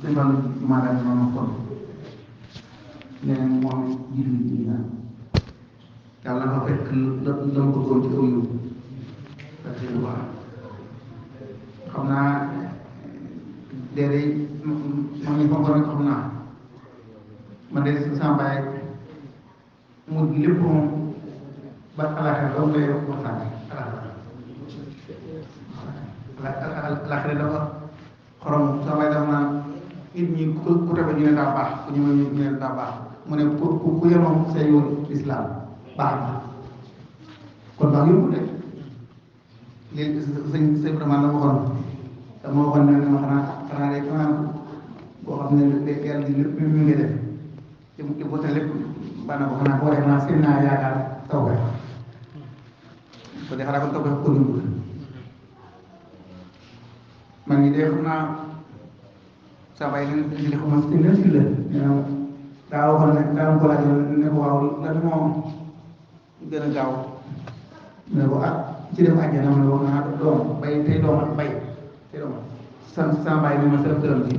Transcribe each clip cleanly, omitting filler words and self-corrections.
sëñ Fallu jumaa daal noonu kon nee moom jiitu ji na yàlla na fa fekk la mu ko doon ci aw yu ak seen wax xam naa déedéet ma ngi fonk rek xam naa man de sama baay mu lépp moom ba alaxira doo ngay waxtaane alaxira dafa xorom sama baay dafa naan nit ñi ku tebe ñu ne daa baax ku ñu ne daa baax mu ne ku yemoon sa yoon islam baax na kon baax yóbbu de léegi sëñ vraiment la waxoon dama waxoon ne ma xanaa de boo xam ne yàlla di lépp mi ngi def ci bu te lépp bana ko xanaa boo def naa seen naa yaakaar taw ba ko de xanaa ko taw ba ko dund man ngi de xam naa saa bay leen di ko mas leen si la daa waxoon ne daa ko laaj ne ko waaw lan moo gën a gaaw ne ko ci dem àjjana ma ne ko naa doom bay tey doom ak bay tey doom sama bay ne ma sa këram bi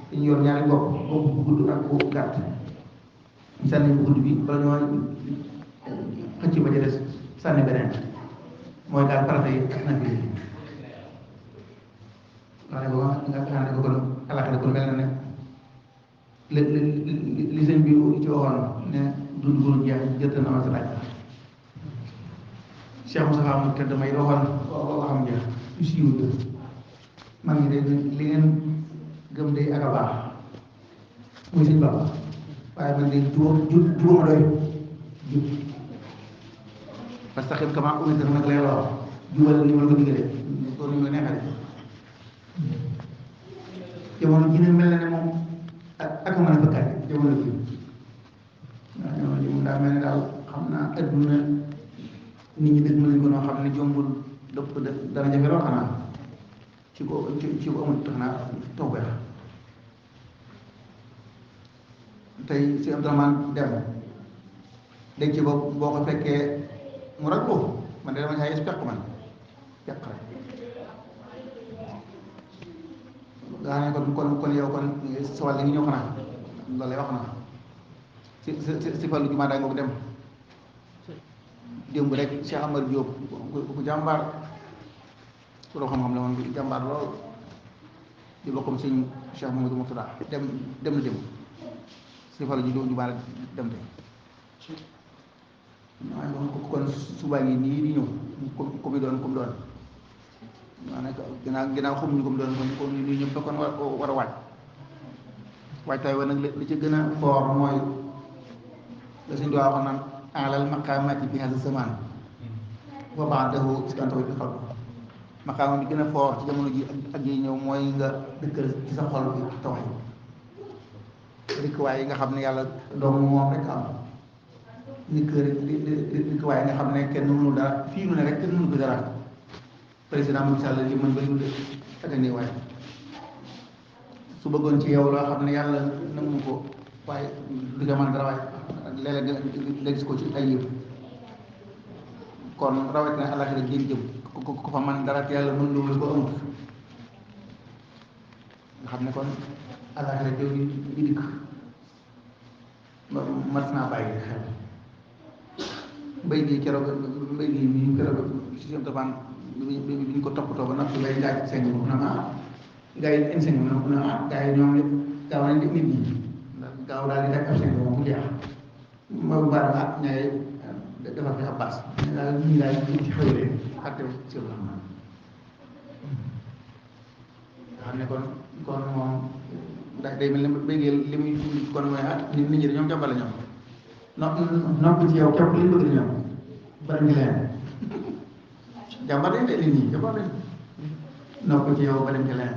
dañu yor ñaari bopp bu gudd ak bu gàtt sànni bu gudd bi bala ñoo xëcc ba ca des sànni beneen mooy daal farata yi ak nag bi wax ne ko nga xam ne ko kon alaxira kon mel na ne li sëñ bi ci waxoon ne dund bu jeex jëtt na ma sa laaj Cheikh Moussa mu tedd may waxoon waxam jeex yu siiw man ngi de li ngeen gëm day ak a baax muy sëñ Baba waaye man de juróoma doy jub parce que comment umi def nag lay wax jubal ni ma la ko digalee kon ni ma neexale jamono ji ne mel na ne moom ak mën a bëkkaat jamono ji waaw jamono ji moom daa mel ne daal xam naa adduna nit ñi dëgg nañ ko noo xam ne jombul dëpp dana jafe lool xanaa ci ko amul tax naa taw beex tey si Abdourahmane dem dégg ci boo ko fekkee mu raglu man de dama ñaay speq man yàq rek nga xam ne kon yow kon sa wàll ngi ñëw xanaa loolu lay wax na si Fallu jumaa daa nga ko dem démb rek Cheikh Amar Diop ku jàmbaar ku loo xam-xam la woon ku jàmbaar lool di bokkum sëñ Cheikh Mamadou Mourtada dem na démb si Fallu jumaa dem te waaye kon subaa ngi nii di ñëw ku mu doon maanaam ginnaaw xamuñu ko mu doon kon ñu ñëpp kon war a waaj waajtaay wa nag li ci gën a foor mooy la suñ duwaa waxoon naan alal maqaamaati bi hada zaman wa ba'dahu istantaw bi xol maqaama bi gën a foor ci jamono ji ak yi ñëw mooy nga dëkkal ci sa xol bi tawax dëkkuwaay yi nga xam ne yàlla doomu moom rek am dëkkuwaay yi nga xam ne kenn mënu dara fii mu ne rek kenn mënu ko dara président Macky Sall li mën ba ñu ak a néewaay su bëggoon ci yow loo xam ne yàlla nangu ko waaye du ca mën dara waaye léeg-léeg gis ko ci ay yëpp kon rawet na àllaxira jéem jëm ku fa man dara te yàlla mën loolu ko amut nga xam ne kon àllaxira jooju di dikk mat naa bàyyi xel mbay gi keroog mbay gi mi keroog si seen tafaan bi ñu ko toppatoo ba nag ngay jaaj seng mu ne ma gars yi inseng mu ne ma gars yi ñoom it gaaw nañ di nit ñi gaaw daal di def ab seng moom mu jeex ma baal ma ñaay defar fi ab baas daal ñu daal ci xewlee xatte ci la nga xam ne kon moom day mel ne béygee li muy kon mooy nit ñi dañoo jàmbale ñoom nopp ci yow képp li bëgg ñoom bari ngi leen jàmbar dañ de nit ñi jàmbar dañ nopp ci yow ba dem ci leen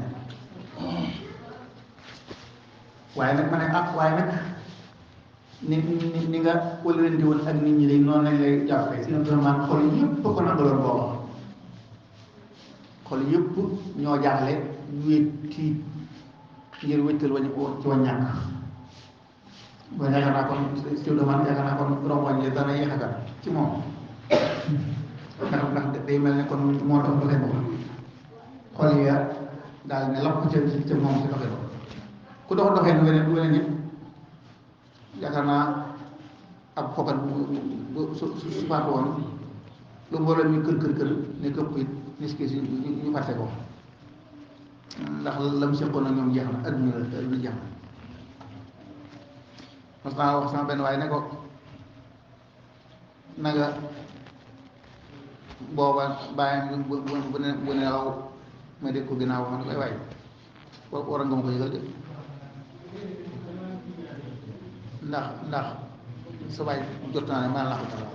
waaye nag ma ne waaye nag ni nga wëlërante woon ak nit ñi léegi noonu lañ lay jàppee si vraiment xol yëpp ko nangaloon booba xol yëpp ñoo jaaxle wéet tiit ngir wéttal wañ ci waññàkk ba yaakaar naa kon si demande yaakaar naa kon rongoñ yi dana yéex a gat ci moom ndax day mel ne kon moo tax doxe ba xol ya daal ne lapp ca moom ci doxe ba ku dox doxee nu weneen nit yaakaar naa ab fokkat su faatu woon lu mbooloo mi kër ne këpp it niski si ñu fàtte ko ndax la mu seqoon ak ñoom jeex na adduna jeex na mas naa wax sama benn waaye ne ko na nga booba bàyyam bu ne law ma dégg ko ginnaaw man koy waay war a nga ma ko yëgal de ndax sa waay jot naa ne maa la ko taxaw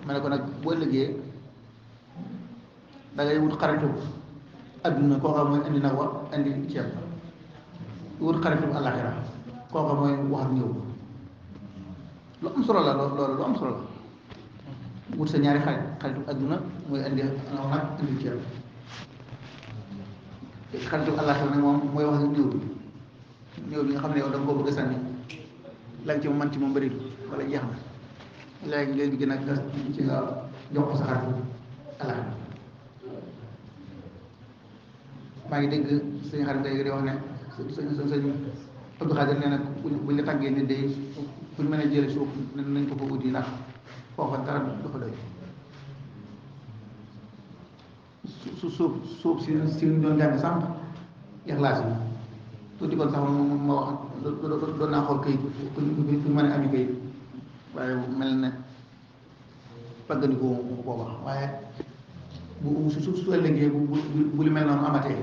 ma ne ko nag boo liggéey da ngay wut xaritu adduna koo xam mooy indi nag wa indi ceeb wut xaritu àllaxira koo xam mooy wax ak ñëw lu am solo la loolu lu am solo la wut sa ñaari xaritu adduna mooy indi nag indi ceeb xaritu àllaxira nag moom mooy wax ak ñëw bi nga xam ne yow da nga koo bëgg a sànni la nga ci man ci moom bëri wala jeex na léegi gën a ci nga jox ko sa xaritu àllaxira maa ngi dégg sëñ xarit day di wax ne sëñ Abdou Khadir nee na buñ la tàggee nit day buñ mën a jële suuf nañ ko fa wuti ndax foofa dara dafa doy suuf si ñu doon jàng sànq Ixlaas yi tuuti kon sax ma wax doon naa xool këyit fu mën a ami këyit waaye mel ne paggandiku booba waaye bu su ëllëgee bu li mel noonu amatee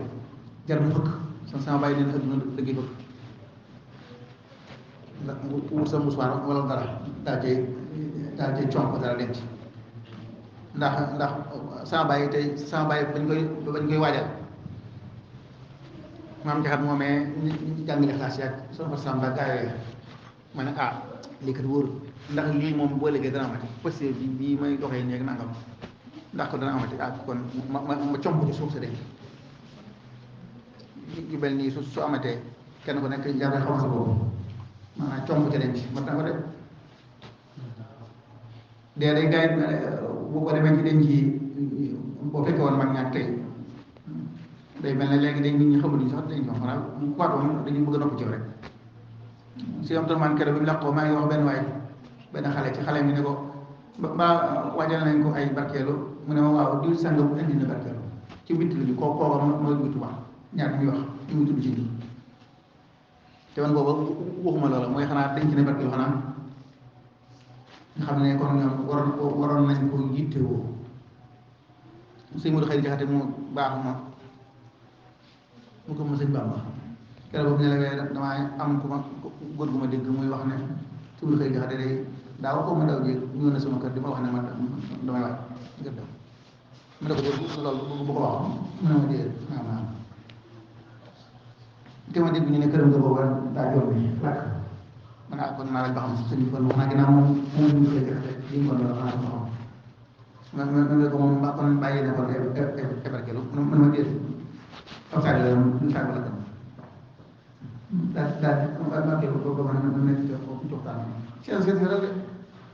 jar na fëkk sama bàyyi leen adduna dëgg fëkk ndax wut sa musuwaar wala dara daa cay conk dara denc ndax sama bàyyi bañ koy waajal maam jaxat moomee jàngale xaas yaag sama samba gaa yooyu ma ne lii kat wóorul ndax lii moom boo léegi dana amati parce que bii may doxee néeg nangam ndax ko dana amati kon ma comp ci suuf sa denc yu mel nii su amatee kenn ku nekk jàppee xaw sa boobu maanaam comp ca denc mat na ko def dee day gars yi bu ko demee ci denc yi boo fekkee woon mag ñaak tey day mel ne léegi dañ nit ñi xamul sax dañ wax maanaam bu faatoo moom dañuy bëgg a nopp ci rek si am man keroog bi mu làqoo maa ngi wax benn waay benn xale ci xale mi ne ko ba waajal nañ ko ay barkeelu mu ne ma waaw diw sàngam indi na barkeelu ci witt la ñu kooka mooy wittu wax ñaar ñuy wax ñu ngi tudd ci nii te man booba waxuma loola mooy xanaa denc na barkeelu xanaa nga xam ne kon ñoom waroon nañ ko yittewoo sëñ Modou Xëy Jaxate mu baax ma mu ko ma sëñ Bamba keroog boobu nelawee damaa am ku ma góor gu ma dégg muy wax ne sëñ Modou Xëy Jaxate day daaw ko ma daw jéeg ñëw na sama kër di ma wax ne man damay waaj ngir dem ma ne ko dégg loolu bu ko wax mu ne ma dégg naam te ma dégg ñu ne këram nga booba daa joon bi lakk man kon naa laaj ba xam sëñ bi kon wax naa ginnaaw moom ñu koy jaxate li mu kon loolu xanaa ko xam ma ko moom kon bàyyi na kon ébarkelu man ma dégg ab sàgg la ñu sàgg la dem daal ma dégg ko ba ma nekk ci waxtaan seen rek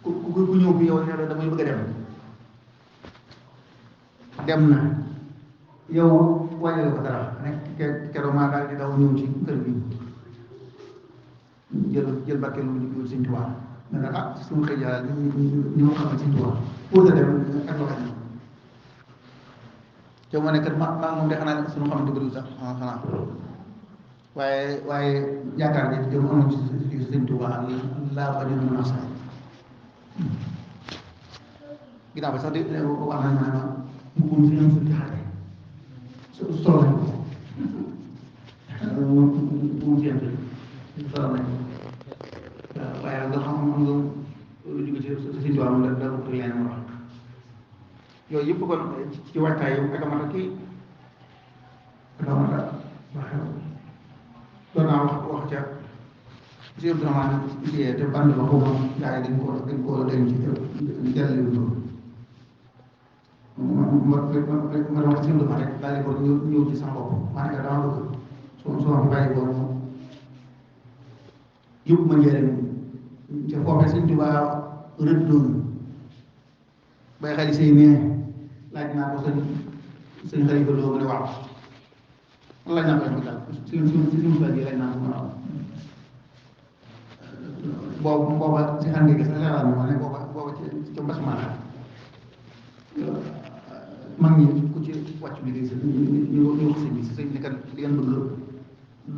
ku ñëw fi yow ne la damay bëgg a dem na yow wàññi ko dara nekk keroog maa daal di daw ñëw ci kër bi jël barkeelu ñu Sëñ Tuubaa ne la suñu xëy yàlla ñu ma xamal Sëñ Tuubaa pour que dem ak loxo yi te ma ne kat maa moom de xanaa suñu xamante bëriwul sax xanaa waaye yaakaar ne dem amoon ci Sëñ Tuubaa laa ba dina mën a saay ginnaaw ba sax de wax nañ ma mu si ñoom suñu xale solo nañ ko mu si yente solo nañ ko waaye nga xam nga jóge ci Sëñ Tuubaa moom da ko leen wax yooyu yëpp kon ci waxtaay yow ak amata kii ak amata waxew doon naa wax ca si yëpp dina maa jiyee te band ba foofu gaa yi dañ ko denc ci dellu loolu ma wax si yëpp rek daal di ko ñëw ci sama bopp maa ne dama bëgg su ma fi bàyyi boobu moom yëpp ma njëriñ te foofee Sëñ Tuubaa rëddoon bay xali say nee laaj naa ko sëñ xalifa loo mu ne waaw lañ naa koy mu daal suñu bal yi lañ naa ko waaw booba si xam nga sax leeral na ma ne booba ci mbasuma mag ñi ku ci wàcc bi di ñu wax sëñ bi sëñ bi kat li ngeen bëgg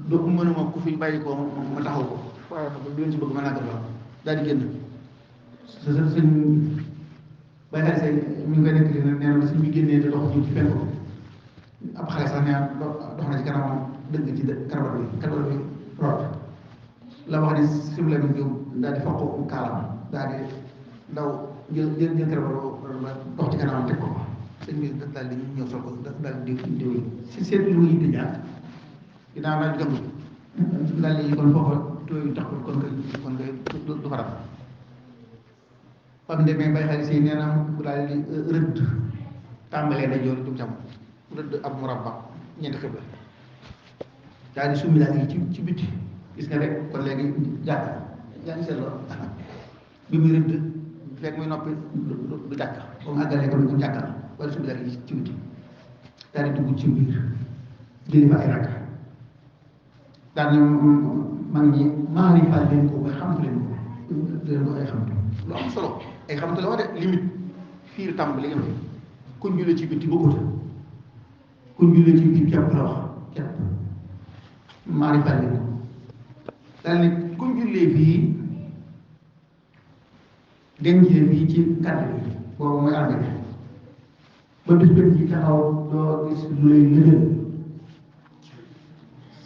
do mënuma ku fi bàyyi ko ma taxaw ko waaye nag li ngeen si bëgg ma naa ko daal di génn sëñ bàyyi xale say mi ngi koy nekk nee na sëñ bi génnee te dox ñu ci fenn ko ab xale sax nee na dox na ci kanamam dëgg ci karabar bi root la wax ni simla bi ñëw daal di foq kaalam daal di ndaw jël karabar dox ci kanamam teg ko sëñ bi daal di ñëw sol ko daal di diw si seet lu yitte jaar dinaa naaj gëmb daal di kon foofa tooy tax kon koy du faram ba mu demee bay xarit si nee na bu daal di rëdd tàmbalee day joor jum cam rëdd ab murabba ñeenti xibla daal di summi daal yi ci biti gis nga rek kon léegi jàkk yaa ngi seetloo bi muy rëdd fekk muy noppi du jàkk ba mu àggalee ko du jàkkal wala summi daal yi ci biti daal di dugg ci biir jëli fa ay rakk daal ne mag ñi maarifaal leen ko mooy xamtu leen ko ay xamtu lu am solo ay xamtu la wax de limite fiir tàmb li nga may kuñ julee ci bitti bokkut kuñ julee ci biir képp la wax képp maarifaal leen ko daal ne kuñ jullee fii dencee fii ci kàddu bi boobu mooy ànd bi ba bis benn ci taxaw doo gis lu lay lëjël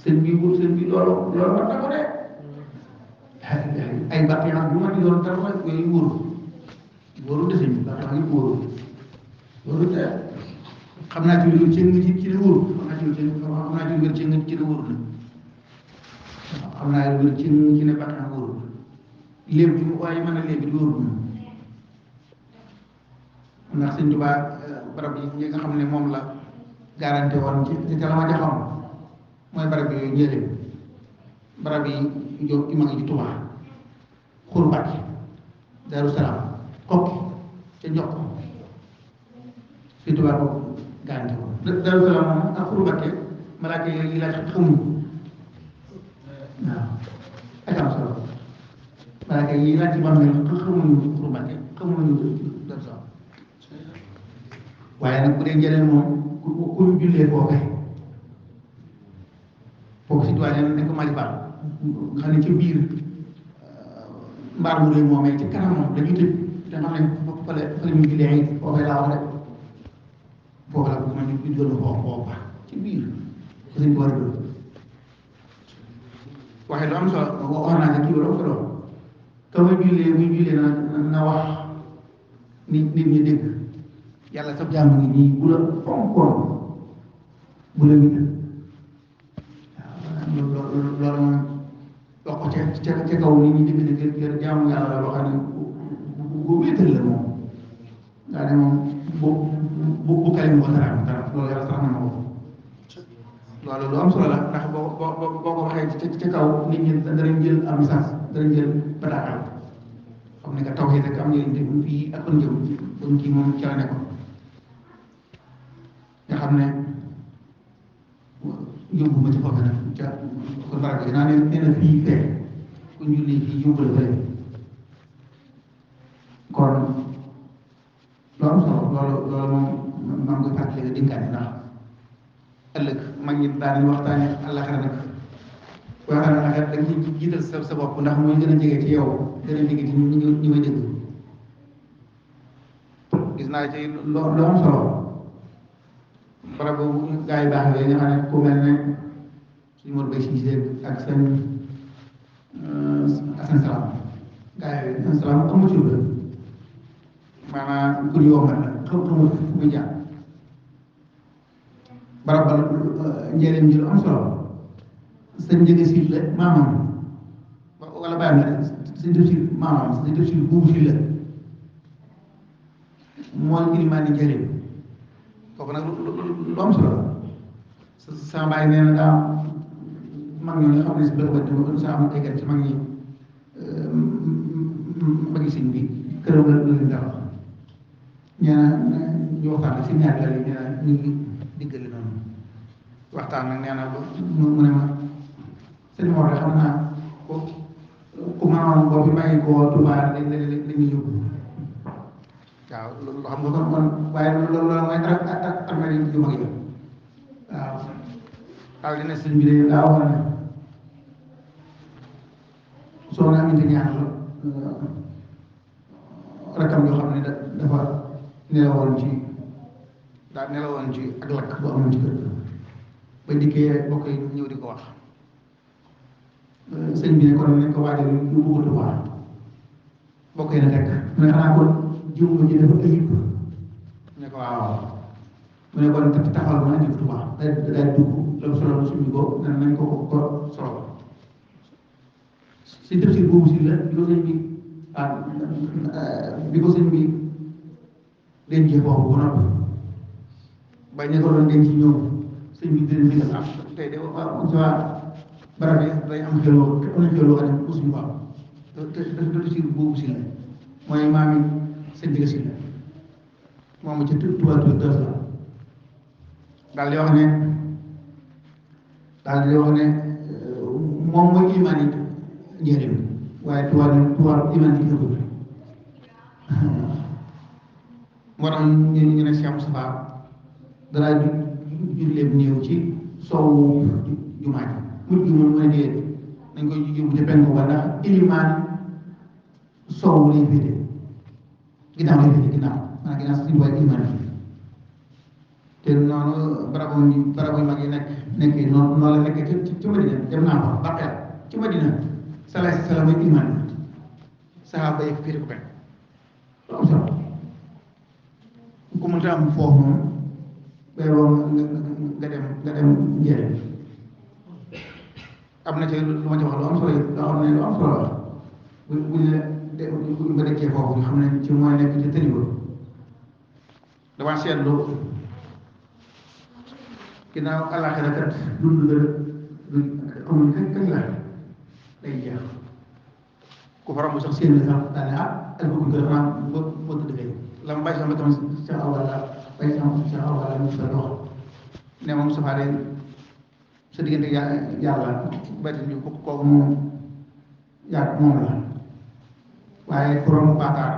sëñ bi loolu war na ko de ay bàtteex bu ma di doon dara yooyu wóoru de sëñ bi bàtteex yi wóoru te xam naa ci lu ci lu wóoru xam naa ci lu wér ci lu wóoru la xam naa lu wér ci ne bàtteex wóoru léeb bi waaye mën a léeb bi wóoru ndax sëñ Tuubaa barab yi nga xam ne moom la garanté woon ci la ma xam mooy barab yooyu njëriñ barab yi jóg ima ngi ci Tuubaa Xuru Mbàkke Daaru Salaam Kokki ca Njokk sëñ Tuubaa boobu garanté woon Daaru Salaam moom ak Xuru Mbàkke malaaka yi laaj xamuñu waaw ak am solo malaaka yi laaj ci bam ne xamuñu Xuru Mbàkke xamuñu Daaru Salaam waaye nag bu dee njëriñ moom ku ñu jullee foofee foofu si tuwaay nañ ko mali baal nga xam ne ci biir mbaar mu réy moomee ci kanam moom dañuy tëj te xam ne fale ñu jullee ay foofee laa wax rek foofu la bu ma ñu doon foofa ci biir ko suñ ko war a doon waxee lu am solo wax naa ne kii wala solo ka muy jullee na wax nit ñi dégg yàlla sab jàmm ngi nii bu la fonkoon bu la nit waaw loolu moom wax ko ca kaw nit ñi dégg ne jaamu yàlla la loo xam ne bu wéetal la moom daa ne moom bu kale mu ko dara loolu yàlla sax na ma ko loolu lu am solo la ndax boo ko waxee ca kaw nit ñi danañ jël am message danañ jël bataaxal xam ne que taw yi rek am njëriñ te fii ak kon jëm kon kii moom ca la nekkoon nga xam ne yóbbu ma ci foofu nag ca kon barab bi naa ne nee na fii fee ku julli fii yóbbu la fële kon lu am solo loolu moom maa ngi koy fàttali nga dénkaane ndax ëllëg mag ñi daan waxtaane àllaxira nag waxtaan àllaxira da nga ciy jiital sa bopp ndax mooy gën a jege ci yow gën a jege ci ñi may dégg gis naa ci lu am solo barab boobu gaa yi baax yooyu nga xam ne ku mel ne suñu mor bay si ak seen Asan Salaam gaa yi Asan Salaam amul ci lu maanaam ku ñu yombal la xamul fu muy jaar barab ba njëriñ ji lu am solo sëñ njëge si la maamam wala bàyyam la sëñ def si maamam sëñ def si buubu si la mooy ilimaani njëriñ kooku nag lu am solo la sama bàyyi nee na daa mag ñoo nga xam ne si bëgg ba sa am ay gan ci mag ñi magi sëñ bi këram la leen dara ñaa ñu waxtaan si ñaari lal yi nee na ñu ngi diggale noonu waxtaan nag nee na mu ne ma sëñ Mor xam naa ko ku mënoon boo fi bàyyi koo Tuubaa la ñuy yóbbu waaw loolu xam nga kon waaye loolu mooy armée yu mag yi waaw daal dina sëñ bi de daa waxoon ne soo na aminte ñaan rakam yoo xam ne dafa nelawoon ci ak lakk bu amoon ci kër ba dikkee bokk yi ñëw di ko wax sëñ bi ne kon nañ ko waajal yu bëgg Tuubaa bokk yi na tekk mu ne xanaa kon jiw nga ji dafa ayib ñu ne ko waaw mu ne kon taxawal ma indi Tuubaa day dugg la solo suñu ko nañ ko solo si tëfsir boobu si la bi ko sëñ bi bi ko sëñ bi dencee foofu ba noppi bañ ne ko doon denc ñëw sëñ bi dina digal am tey de waa barab yi day am xeloo am na xeloo xam ne mosuñu ko am te tëfsir boobu si la mooy maam yi sëñ bi si la moom ci Tuubaa la daal di wax ne moom mooy imaan it njëriñ waaye Tuubaa imaan it ëppul moo tax ñu ne Cheikh Moustapha danaa julleeb néew ci soowu jumaa ji mujj gi moom mooy déet nañ koy yóbbu ci penku ba ndax ilimaan soowu lay féete ginnaaw lay féete ginnaaw si waaye ilimaan yi te noonu barabu mag yi nekk noonu la nekk ci Madina dem naa ko Baqeer ci Madina salaay si salaam mooy ilimaan saxaaba yi féete ko penk lu am solo ku mënta am foofu moom bay boo nga dem njëriñ am na ci lu ma ci wax lu am solo yi loo xam ne lu am solo la buñ nga dëkkee foofu nga xam ne ci mooy nekk ci tëri ba dama seetlu ginnaaw àllaaxira kat dund la du amul kañ la day jeex ku fa romb sax seen sax daane alfagul kër maam boo tëdd kay la ma bàyyi sama tam Cheikh Awa la bàyyi sama Cheikh Awa la mu sa dox ne moom safaare sa diggante yàlla bàyyi ñu kooku moom moom la waaye ku romb baakaar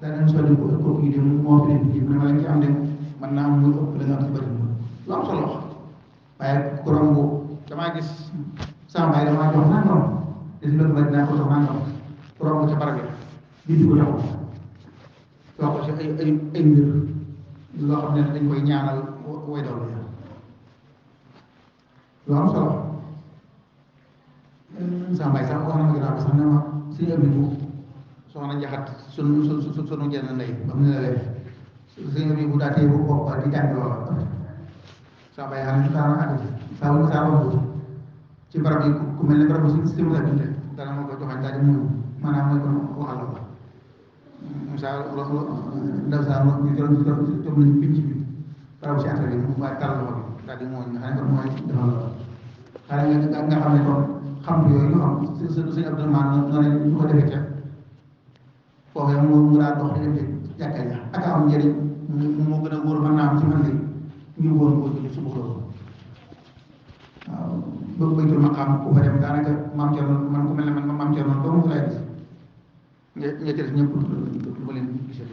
daanaka soo dem kooku yi dem moo fi nekk ji mu ne ma lañ ci am dem mën naa am muy ëpp la nga am ci bëri lu am solo waaye ku romb damaa gis sama baay damaa jox nangam des na ba dinaa ko jox nangam ku romb ca barab bi di ko jox wax ko ci ay mbir loo xam ne dañ koy ñaanal way doon lu am solo sama baay sax wax na ma ginnaaw bi sax ne ma suñu ëpp bu soxna njaxat sunu jenn ndey ba mu ne la leen suñu ëpp bu daa téye bu bopp di jàng loola sama baay xam ne saa wax ci barab yi ku mel ne barab bu si mu la bindee dana ma ko joxañ daal di muy maanaam mooy ko waxal la Moussa ndaw saa ñu doon toog nañu pinc bi barab si atelier bi mu waaye tàll loxo bi daal di mooñ nga xam ne kon mooy defal la xanaa nga xam ne kon xam yooyu ñu xam suñu Abdourahmane noonu ñu ko defee ca foofu yow mu daa dox di dem ci jàkka ja ak am njëriñ moo gën a wóor mën naa am ci man de ñu wóor ko ci suba loolu waaw ba baytul maqaam ku fa dem daanaka maam Thierno man ku mel ne man maam Thierno doo mu lay gis ña ci def ñëpp du ma leen gisee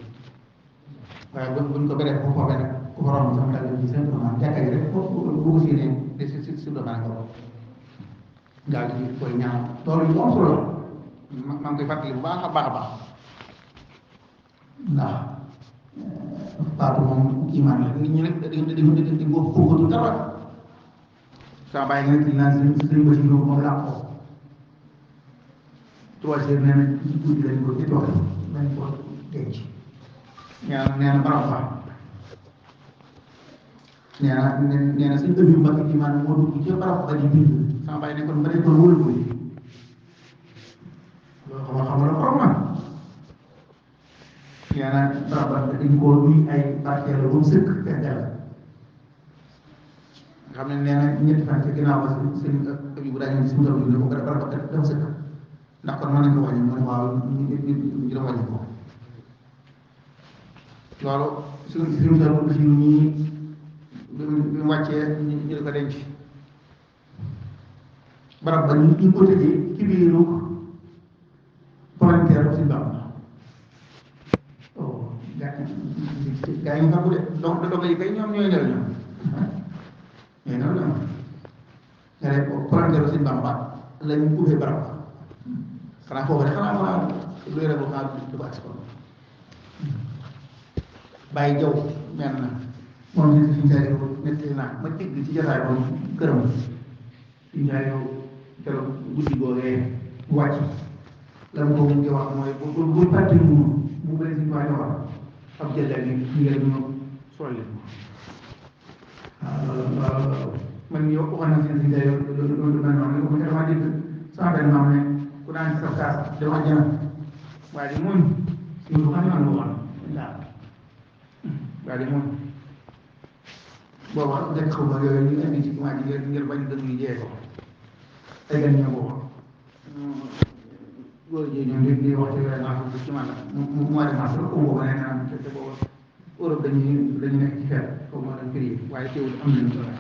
waaye buñ ko beree foofu foofee nag ku fa romb sama dal ci seen maanaam jàkka yi rek foofu bu ko séenee de si domaine ko daal di koy ñaan loolu lu am solo maa ngi koy fàttali bu baax a baax a baax ndax baatu moom iman la nit ñi nag di boo foogatu dara sama bàyyi nga naan sëñ ba ci moom laa ko 3 heures nee na ci guddi lañ ko nettoyé lañ ko denc nee na barab ba nee na suñ ëpp yu mag yi maanaam moo dugg ci barab ba di bind sama bàyyi nekkoon ba nekkoon wóolu ko yi loolu xam nga xorom na nee na barab ba dañ koo duy ay barkeel ba mu sëkk fekk la nga xam ne nee na ñetti fan ci ginnaaw ba sëñ ëpp bu daa ñëw si mu taw bi ne ko barab ba dafa sëkk ndax kon mën nañu ko wàññi mu ne waaw ñu def wàññi ko loolu suñu tool si ñii bi mu wàccee ñu di ko denc barab ba ñu ko tëjee ci biiru volontaire si Bamba oh gaa yi nga xam ne donc yi kay ñoom ñooy ñëw ñoom ñooy ñëw ñoom nga ne volontaire si Bamba lañ ubbee barab ba xanaa foofu rek xanaa lu yore bu xaar du ko export bàyyi jaw mel na moom si suñu jaay yow nettali naa ma dégg ci jotaay moom këram suñu jaay yow keroog guddi googee wàcc la mu ko mujjee wax mooy bu fàtte mu bëri si waa wax ab jëlee ni ngeen ñu solli waaw man yow waxoon na seen si jaay yow loolu mel noonu ko dama dégg sama benn maam ne ku naan ci sa kaas dama jëna waaye di muñ ñu xam naa lu wax waaw waaye di muñ booba nekk xaw ma yooyu ñu indi ci jumaa ji ngir bañ dëgg yi jee ko ay gan ñoo booba góor ji ñoom di wax ci weer naa ci man mois de mars la ko booba nee naa te booba Europe dañu nekk ci xeet xaw ma dañ prix waaye teewul am nañu solo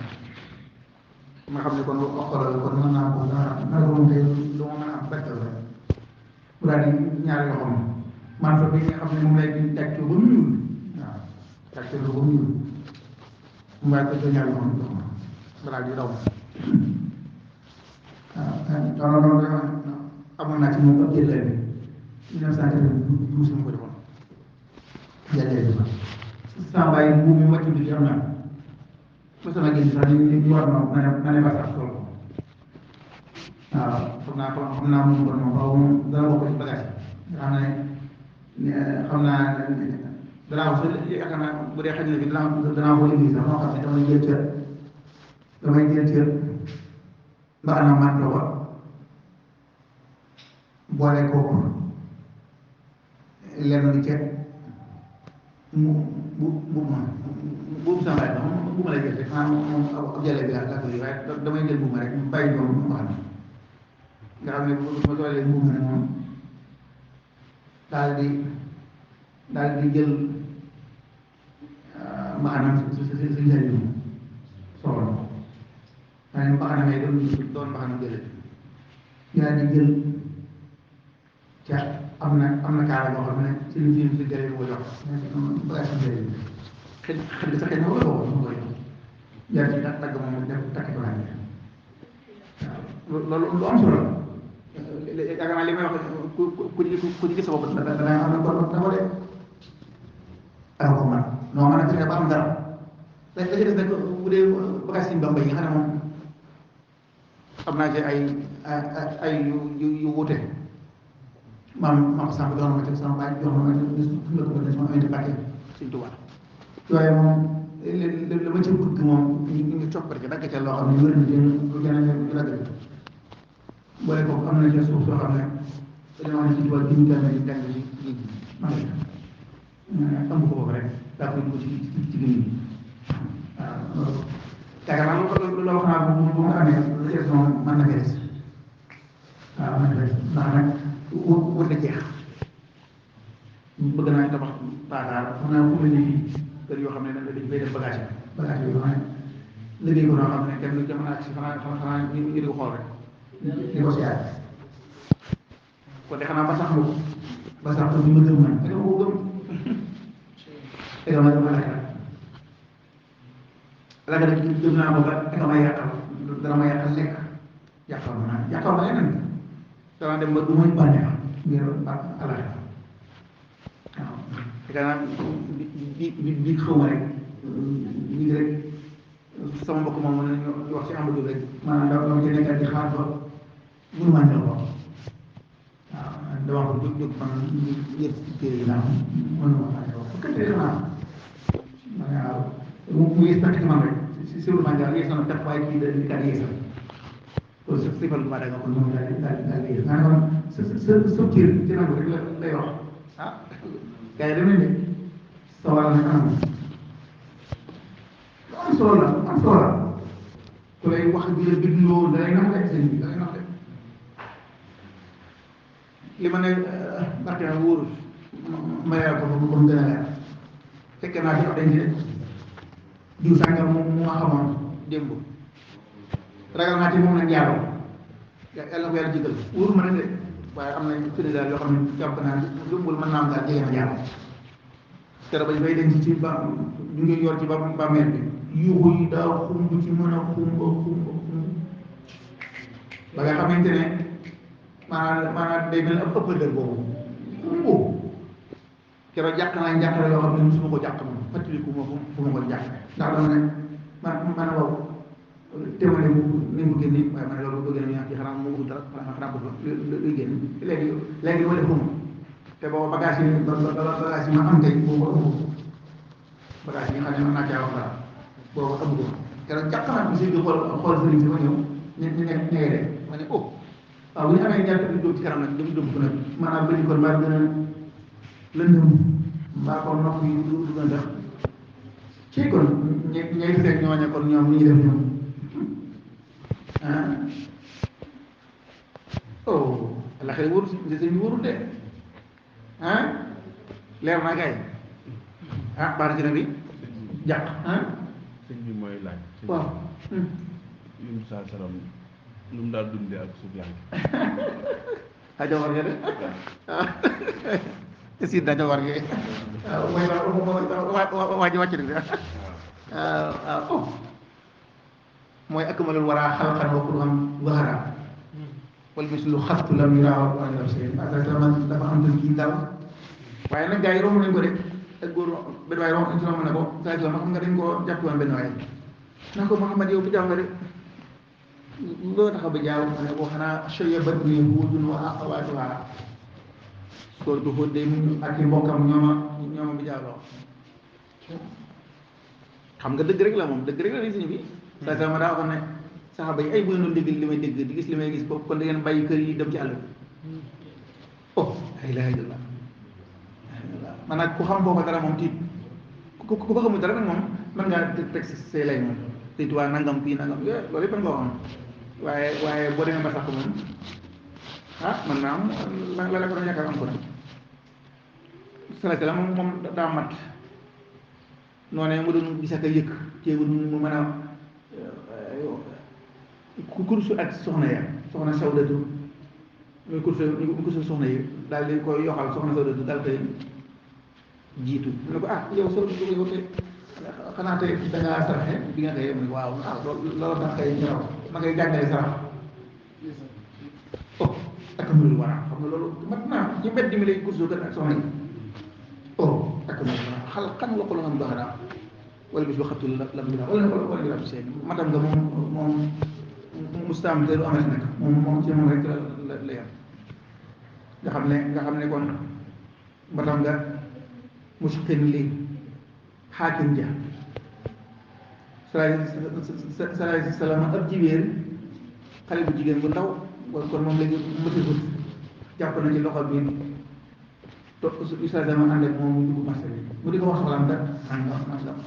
ma xam ne kon xoolal kon mën naa ko dara moom tey lu ma mën a am bettal rek bu daal di ñaari loxoom man fa bi nga xam ne moom lay di tàcc ba mu ñuul waaw tàcc ba mu ñuul mu bàyyi ko ca ñaari loxoom jox ma balaa di daw waaw doon amoon naa ci moom ab jëlee bi 1992 ma ko defoon jëlee bi sama bàyyi buum mi ma tudd ci am naa mos na gis sax ñu war ma ne ba sax sol ko waaw xam naa moom kon moom xaw ma dana bokk ci bagage xam naa danaa ko yaakaar naa bu dee xaj na fi danaa ko indi sax moo xam ne damay jël cër ba anam man ko boole kooku lenn li ceeb bu sama laaj bu ma lay jël rek moom ab jëlee bi laa ko lii waaye damay jël bu ma rek bàyyi doom mu xam nga xam ne bu ma toolee mbuum nag moom daal di jël mbaxanam si njëriñ moom soxla ko waaye mbaxanam yi doon mbaxanam jëlee daal di jël ca am na kaara boo xam ne si njëriñ ko jox bagage si njëriñ xëy sa xëy na wala woo mu koy jaar ci tagg moom def takki ko waaw loolu lu am solo yaakaar naa li may wax ku ci gis sa bopp danaa xam ne kon dafa de ay ko man noo mën a fexe ba am dara la ci des nag bu dee bagage yi Bamba yi nga xam ne moom am naa ci ay yu wuute maam sàmp jox na ma ci sama baay jox na ma ci la ko bëgg sama indi paquet Sëñ Tuubaa waaye moom li ma ci bëgg moom ñu ngi coppati ci dagg ca loo xam ne wér na lu gën a ñu dagg boole ko am na ci suuf soo xam ne dañoo wax ne ci Tuubaa ñu gën a di jàng ci géej gi man am ko boobu rek daa koy dugg ci géej gi waaw loolu yaakaar naa loolu wax naa bu ma amee lu ci moom mën na fees waaw mën na fees ndax nag wër na jeex bëgg naa tabax paakaar xam naa fu mu ne nii kër yoo xam ne dañ fay def bagage yoo xam ne liggéey ko noo xam ne kenn lu jamono ak si xanaa ñu di ko xool rek di ko siyaat kon de xanaa ba sax lu ba sax lu ma gëm man da nga ko gëm da nga ma la nga def gëm naa ko ba da nga ma yàqal dana ma yàqal lekk yàqal ma leneen dana dem ba du muy bànneex ngir alaay waaw yaakaar naa bi xaw ma rek lii rek sama mbokk moom mën nañu wax ci Amadou rek maanaam dama ci nekkal di xaar ba mënu maa ñëw ko waaw dama ko jóg man yëpp téere yi naa mënu ma faa ñëw ko kër waaw mu yées pratiquement rek si sur man daal yées na def waaye kii da di kat yéesal loolu sa sifal bu ma da nga ko moom daal yées naa kon sa kër ci nangu rek lay wax gars yi dem nañ de sa wàll na kanam lu am solo la am solo la ku lay wax bi la bindoo da lay nax de sëñ bi da lay nax de li ma ne barke na wóorul ma leeral ko ba mu gën a leer fekkee naa ci wax dañ ci de diw sàngam mu ma xamoon démb ragal naa ci moom nag njaaloo yàlla na ko yàlla jigal wóoru ma nag de waaye am na fini daal yoo xam ne jàpp naa jumbul mën naa am daal jege na njaaloo keroog bañ koy denc ci ba ñu ngi yor ci ba mel bi yuuxu yi daa xumb ci mën a xumba ba nga xamante ne maanaam day mel ab ëppandër boobu xumbu keroog jàq naa njàqare yoo xam ne musuma ko jàq moom fàttaliku ma fu ma ko jàq ndax dama ne man waaw témoin ni mu génn waaye man loolu bëgg nañu ci xanaa mu wut dara xanaa ko luy génn léegi ma def xum te booba bagage yi bagage yi ma am tey boobu amu ko bagage yi nga xam ne mën naa caa wax dara boobu amu ko keroog jàq naa bi si di xool sëriñ si ma ñëw ñu nekk ñege de ma ne oh waaw bu ñu amee ñaar di dóob ci kanam nag dama dóob ko nag maanaam bëri kon mbaa gën a lëndëm mbaa kon nopp yi du gën a def ci kon ñay seet ñooña kon ñoom lu ñuy def ñoom ah oh la xëy wóorul si sëñ bi wóorul de ah leer naa kay ah baara ci na bi jàq ah sëñ bi mooy laaj waaw yum saa salam lu mu daal dundee ak suuf yaa aja war nga de si daja war nga mooy waa ji wàcc de waaw mooy akmalul waraa xalqan wa qur'an wahara wal mislu xastu lam yuraa wa lam seen asalaman dafa am tan kii dal waaye nag gars yi romb nañ ko de ak góor benn waaye romb na ko saa xam nga dañ koo jàpp woon benn waaye na ko Mouhamad yow bu jaaw nga de loo tax ba jaaw ma ne ko xanaa soya bët ni wuudun wa aqawaatuha soor du xóot day mu ak i mbokkam ñooma bi jaawloo xam nga dëgg rek la moom dëgg rek la ni suñu bi saa ma daa waxoon ne saxaaba yi ay bu ngeen doon dégg li may dégg di gis li may gis ko kon da ngeen bàyyi kër yi dem ci àll bi oh la ilaha illallah man nag ku xam booba dara moom tiit ku ko xamul dara nag moom mën ngaa teg say lay moom te tuwaa nangam fii nangam loolu yëpp nga waxoon waaye boo demee ba sax moom ah man naa am la ko doon yaakaar am ko nag salaam moom daa mat noonee mu doon gis ak a yëkk teewul mu mën a kursu ak soxna ya soxna Sawdatu muy kursu soxna yi daal di koy yoxal soxna Sawdatu daal koy jiitu mu ne ko ah yow Sawdatu yow tey xanaa tey da ngaa saraxe bi nga xëyee mu ne waaw ah loolu tax kay ñëw ma koy jàngale sarax oh ak mënul war a xam nga loolu mat naa ci mbedd mi lay kursu kër ak soxna yi oh ak mënul war a xal kan waxul nga mu baax daal wala bis ba xatul lam bi wala wala bi rab seen matam nga moom mustaam te du amati nag moom ci moom rek la yam nga xam ne kon matam nga musqin li xaakim ja salaay salaam ab jibéer xale bu jigéen bu ndaw kon moom léegi mësifut jàpp na ci loxo bi to ustaas dama ànd ak moom mu dugg marché bi mu di ko wax soxlaam kat nangam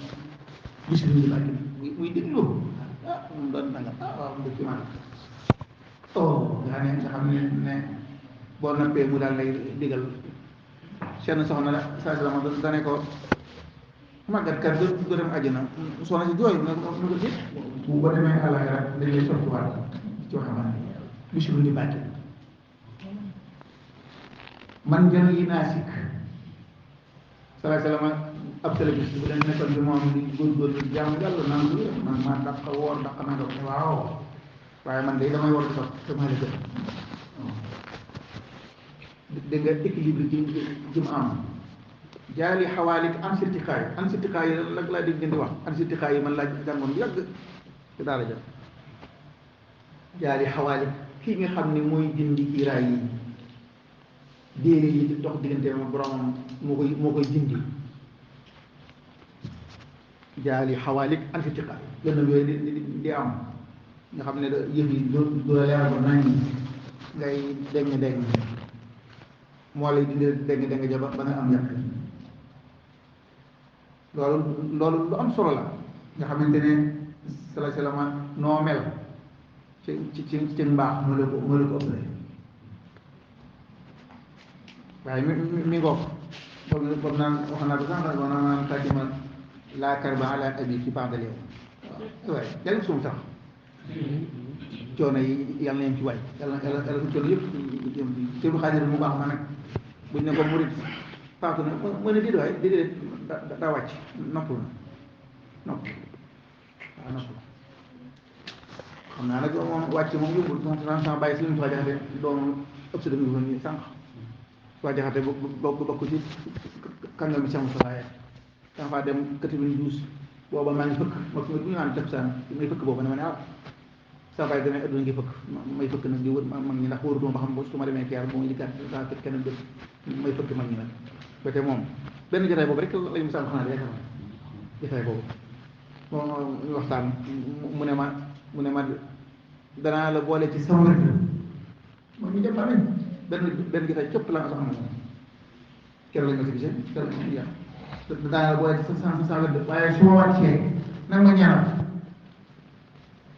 gis nga ñu laaj muy déglu ah moom doon nangam ah waaw mu ci man oh nga xam ne boo nappee mu daal lay digal seen soxna la saa si la ma dane ko màggat kat du dem àjjana soxna si jooy na ko ci bu ba demee àllaxira dañ lay sottiwaat ci waxamane gis nga ñu bàcc man jël yi naa sikk salaay salaam ab télévision bu leen nekkoon bi moom di góorgóorlu di jaamu yàlla naan lu man maa dàq woor dàq naa doon waaw waaye man de damay war di sax te maa la gën dégg nga équilibre ji mu am jaali xawaalik ansirtikaay yi nag laa dégg ngeen di wax ansirtikaay yi man laa jàngoon bu yàgg ci daara ja jaali xawaalik kii nga xam ne mooy dindi kiiraay yi déere yi di dox diggante ma boromam moo koy dindi jaali xawaalik ansirtikaay gën a yooyu di am nga xam ne yëf yi du la leeral ko nañ ngay dégg moo lay dindi dégg ja ba nga am yàq loolu lu am solo la nga xamante ne salaay salaam noo mel ci mbaax moo la ko ëppale waaye mi ngoog boobu naan wax naa ko sànq wax naa naan xaatima laa karba ala abi fi ba'dal yawm waaw waaye yàlla suñu tax coono yi yàlla nañ ci waay yàlla coono yëpp te du xaadir mu baax ma nag buñ ne ko murid faatu na mu ne déedéet waay déedéet daa wàcc nopp waaw nopp xam naa nag moom wàcc moom yóbbul sama bàyyi si ñu soo jaxate doom ëpp si demi fa nii sànq soo jaxate bokk ci kàngam bi sama solaye dama faa dem 92 booba maa ngi fëkk ma fi bu ñu naan tëb saan may fëkk booba dama ne sama bàyyi demee adduna ngi fëkk may fëkk nag di wër mag ñi ndax wóorutuma ba xam su ma demee Kër bu ma liggéey daa fekk kenn dëkk may fëkk mag ñi nag ba te moom benn jotaay boobu rek lañu misaal xanaa de yaakaar jotaay boobu moom ñu waxtaan mu ne ma danaa la boole ci sama wér moom ñu jàppal nañ benn jotaay cëpp la nga amoon keroog lañ ma si gisee keroog lañ ma yàq danaa la boole ci sa wér waaye su ma wàccee nag ma ñaanal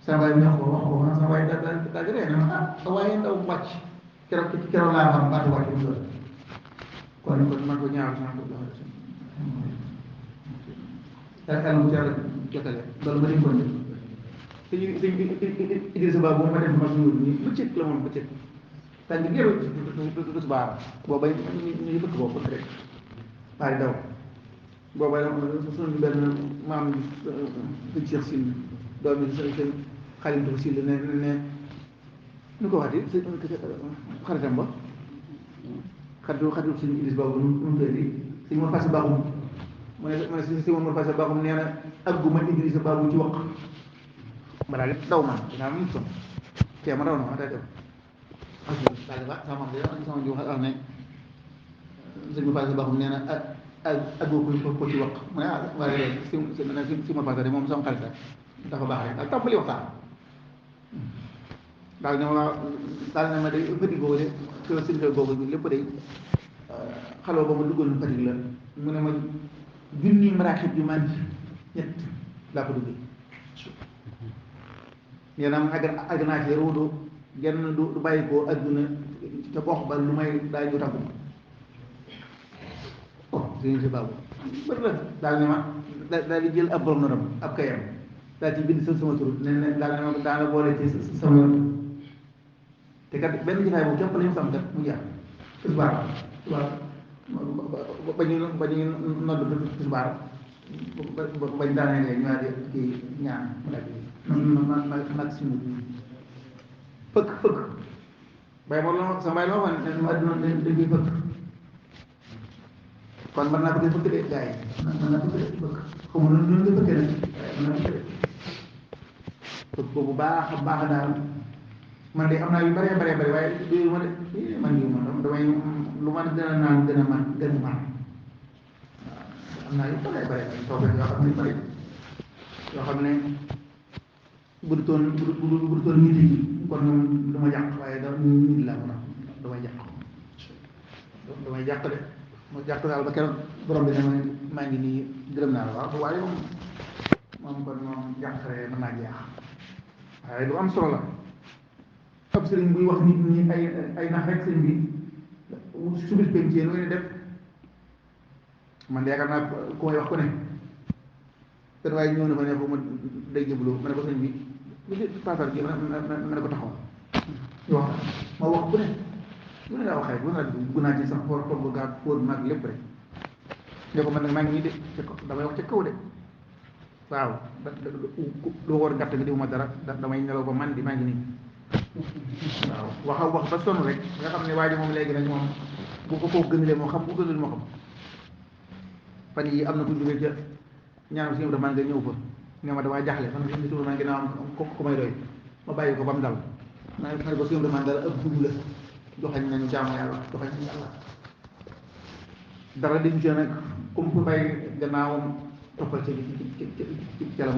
sama waay bi ñoo ko wax ko sama waay daa gëree ne ma waaye ndaw wàcc keroog laa xam baatu wàcc bu doon kon man ko ñaanal sama ko joxe yàlla mu yàlla jotale loolu ma dem ko njëkk sëñ Idrissa Ba boobu ma dem ma suñu nii bëccëg la moom bëccëg tànn bi yëpp du subaar booba ñu bëgg boobu rek waaye daw booba suñu benn maam sëñ Cheikh Sine doom yi sëñ xalimtu Sine ne nu ko waxati xaritam ba xaritu sëñ Idrissa boobu nu mu tëddi sëñ ma fasi baaxum mu ne si moom fasi baaxum nee na agguma Idrissa Ba ci wax ma daal di daw man dinaa mu son kee ma daw na ma daal dem daal di ba sama sama jiw wax ne sëñ ma fasi baaxum nee na aggoo ko ci wax mu ne waaye si ma fasi de moom sama xarit dafa baax rek daal tàmbali waxtaan daal ne ma daal ne ma day petit boobu de kër sëñ boobu lépp day xaloo ba ma duggoon Fatick la mu ne ma junni maraaxib yu man ñett laa ko duggee yéen am àgg naa ci ruudu genn du bàyyi ko adduna ca gox ba lu may daay ñu tàggu sëñ si baabu bëri la daal ne ma daal di jël ab borom noram ab kayam daal ci bind sama tur ne daal ne ma daal la boole ci sama te kat benn jotaay boobu képp la ñu sam kat mu jeex tisbaar waaw ba ñu nodd tisbaar bañ daanee ñu daal di kii ñaan mu daal di nag si fëkk bay moom la sama bay la waxoon ne ma adduna dañ koy fëkk kon mën naa ko fëkk de gars yi mën naa ko fëkk xamu nu ñu koy fëkkee nag mën naa ko fëkk ko bu baax a baax daal man de am naa yu bëree bëri waaye du ma de man yu ma damay lu ma gën a naan gën a man gën a man waaw am naa yu bëree bëri toog yoo xam ne bëri yoo xam ne bu du toon nit yi kon moom du ma jàq waaye da nit laa ko damay jàq de ma jàq daal ba keroog borom bi ne ma maa ngi nii gërëm naa la waaw waaye moom kon moom jàqare mën naa jeex waaye lu am solo la ab sëriñ buy wax nit ñi ay nax rek sëriñ bi su bis penc nu ngeen def man de yaakaar naa ku may wax ku ne benn waaye ñëw na fa ne ko ma day jëblu ma ne ko sëriñ bi lu ci paasar gi ma ne ko taxaw wax ma wax ku ne lu ne laa waxee lu ne dugg naa ci sax for bu gaa fóot maag lépp rek ne ko man nag maa ngi nii de damay wax ca kaw de waaw du war gàtt gi diwuma dara damay nelaw ba man di maa ngi nii waaw wax ba sonn rek nga xam ne waa ji moom léegi nag moom bu ko koo gënalee moo xam bu gënal moo xam fan yi am na ku jógee ca ñaanam si dafa nga ñëw fa ne ma damaa jaxle man si suba man ginnaaw am ko may doy ma bàyyi ko ba mu dal ma ne ko si dafa dal ak dugg la joxañ nañu jaamu yàlla joxañ nañu yàlla dara dañu ci nag comme ku bàyyi gannaawam toppal ci calam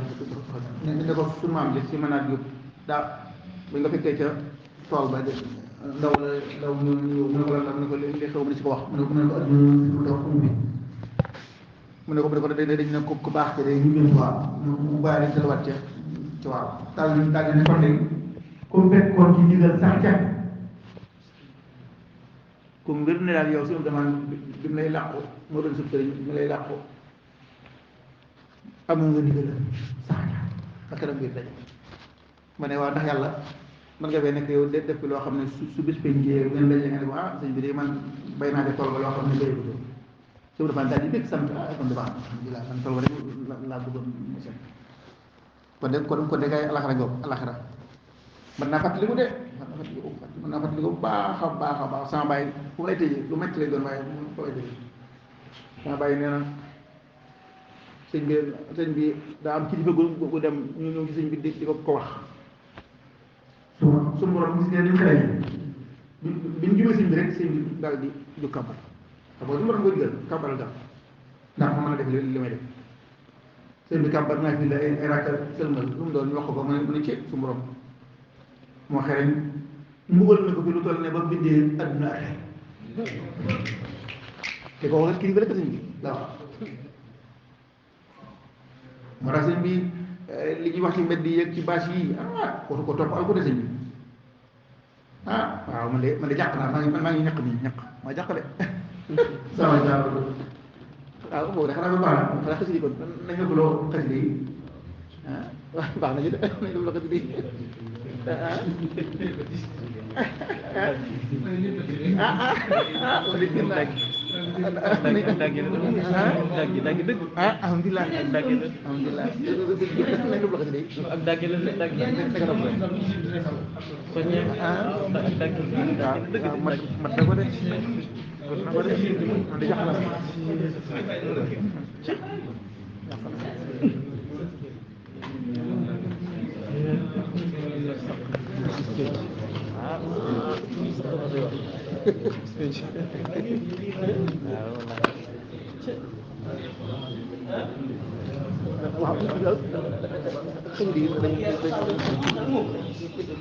ne ko suñu maam ji si mënaat yóbbu daa bu nga fekkee ca tool ba ndaw la ndaw ñu mu ne ko lan mu ne ko li xew ma si ko wax mu ne ko adduna dafa umbi mu ne ko dañ ne ku baax ci day ñu gën waaw mu bàyyi rek delluwaat ca waaw daal di ne kon de comme fekkoon ci ndigal sax ca comme mbir ne daal yow suñu demande bi mu lay làqu moo doon sub sëriñ bi mu lay làqu amoon nga ndigal saaña ak kanam biir daje ma ne waaw ndax yàlla man nga fee nekk yow def fi loo xam ne su bis pencee ngeen daje nga ne ko ah sëñ bi de man bay naa de tool ba loo xam ne béy ko doon su dafa daal di dégg sant ah kon de baax na alhamdulilah man tool ba rek laa bëggoon mu set kon de kay alaxira ngoog alaxira mën naa fàttaliku de mën naa fàttaliku bu baax a baax sama bàyyi fu lay tëjee lu métti lay doon waaye fu lay tëjee sama bàyyi nee na sëñ bi daa am kilifa gu dem ñu ñëw ci sëñ bi di ko wax su borom gis ngeen ni mu xelal bi ñu jubee sëñ bi rek sëñ bi daal di jóg kàmbal xam nga su borom koy digal kàmbal daal ndax ma mën a def li may def sëñ bi kàmbal naa fi la ay rakkal sëlmal lu mu doon ñu wax ko ba mu ne ci su borom moo xereñ mbugal na ko fi lu toll ne ba bindee adduna ak te ko waxat kilifa rek sëñ bi waaw moo tax sëñ bi li ñuy wax ci mbedd yi ak ci bâche yi ko topp al ko de sëñ bi waaw man de jàq naa maa ngi ñaq nii ñaq maa jàq de sama jaar waaw boobu de xanaa ba baax na xanaa xasida kon nañ nga buloo xasida yi baax na ñu de nañ nga buloo xasida yi alhamdulilah alhamdulilah ak dagg la dagg kon ñe ak dagg mat na ko de di jax la waaw xëy na